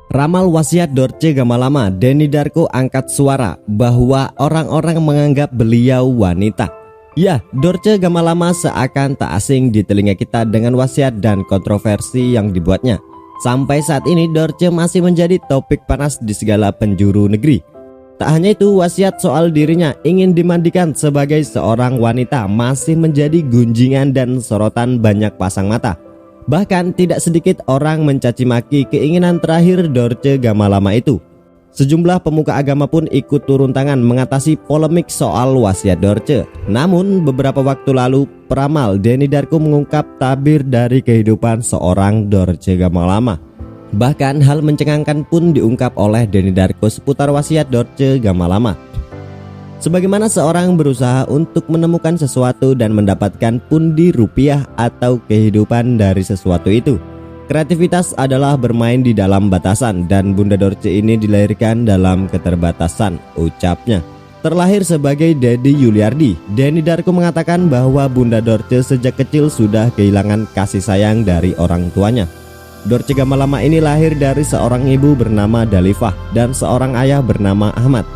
Ramal wasiat Dorce Gamalama, Denny Darko angkat suara bahwa orang-orang menganggap beliau wanita. Ya, Dorce Gamalama seakan tak asing di telinga kita dengan wasiat dan kontroversi yang dibuatnya. Sampai saat ini Dorce masih menjadi topik panas di segala penjuru negeri. Tak hanya itu, wasiat soal dirinya ingin dimandikan sebagai seorang wanita masih menjadi gunjingan dan sorotan banyak pasang mata. Bahkan tidak sedikit orang mencaci maki keinginan terakhir Dorce Gamalama itu. Sejumlah pemuka agama pun ikut turun tangan mengatasi polemik soal wasiat Dorce. Namun beberapa waktu lalu peramal Denny Darko mengungkap tabir dari kehidupan seorang Dorce Gamalama. Bahkan hal mencengangkan pun diungkap oleh Denny Darko seputar wasiat Dorce Gamalama. Sebagaimana seorang berusaha untuk menemukan sesuatu dan mendapatkan pundi rupiah atau kehidupan dari sesuatu itu. Kreativitas adalah bermain di dalam batasan dan Bunda Dorce ini dilahirkan dalam keterbatasan, ucapnya. Terlahir sebagai Dedi Yuliardi, Denny Darko mengatakan bahwa Bunda Dorce sejak kecil sudah kehilangan kasih sayang dari orang tuanya. Dorce Gamalama ini lahir dari seorang ibu bernama Dalifah dan seorang ayah bernama Ahmad.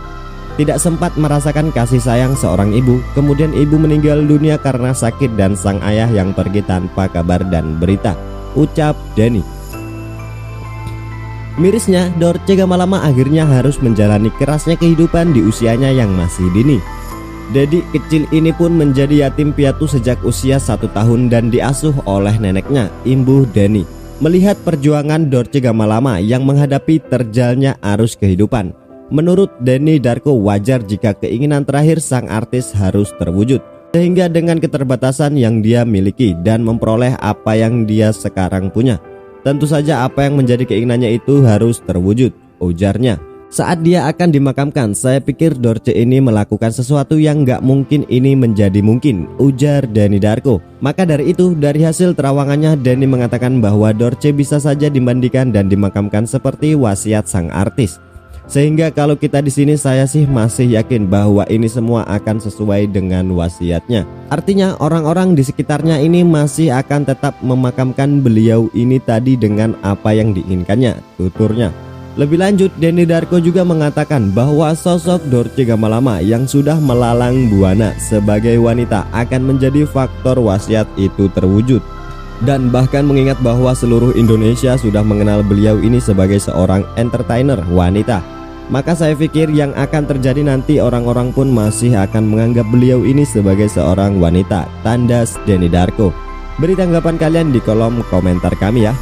Tidak sempat merasakan kasih sayang seorang ibu, kemudian ibu meninggal dunia karena sakit dan sang ayah yang pergi tanpa kabar dan berita, ucap Denny. Mirisnya, Dorce Gamalama akhirnya harus menjalani kerasnya kehidupan di usianya yang masih dini. Dedi kecil ini pun menjadi yatim piatu sejak usia 1 tahun dan diasuh oleh neneknya, Imbuh Denny. Melihat perjuangan Dorce Gamalama yang menghadapi terjalnya arus kehidupan, menurut Denny Darko wajar jika keinginan terakhir sang artis harus terwujud. Sehingga dengan keterbatasan yang dia miliki dan memperoleh apa yang dia sekarang punya, tentu saja apa yang menjadi keinginannya itu harus terwujud, ujarnya. Saat dia akan dimakamkan, saya pikir Dorce ini melakukan sesuatu yang gak mungkin ini menjadi mungkin, ujar Denny Darko. Maka dari itu, dari hasil terawangannya, Denny mengatakan bahwa Dorce bisa saja dimandikan dan dimakamkan seperti wasiat sang artis. Sehingga kalau kita di sini saya sih masih yakin bahwa ini semua akan sesuai dengan wasiatnya. Artinya orang-orang di sekitarnya ini masih akan tetap memakamkan beliau ini tadi dengan apa yang diinginkannya, tuturnya. Lebih lanjut, Denny Darko juga mengatakan bahwa sosok Dorce Gamalama yang sudah melalang buana sebagai wanita akan menjadi faktor wasiat itu terwujud. Dan bahkan mengingat bahwa seluruh Indonesia sudah mengenal beliau ini sebagai seorang entertainer wanita. Maka saya pikir yang akan terjadi nanti orang-orang pun masih akan menganggap beliau ini sebagai seorang wanita, tandas Denny Darko. Beri tanggapan kalian di kolom komentar kami ya.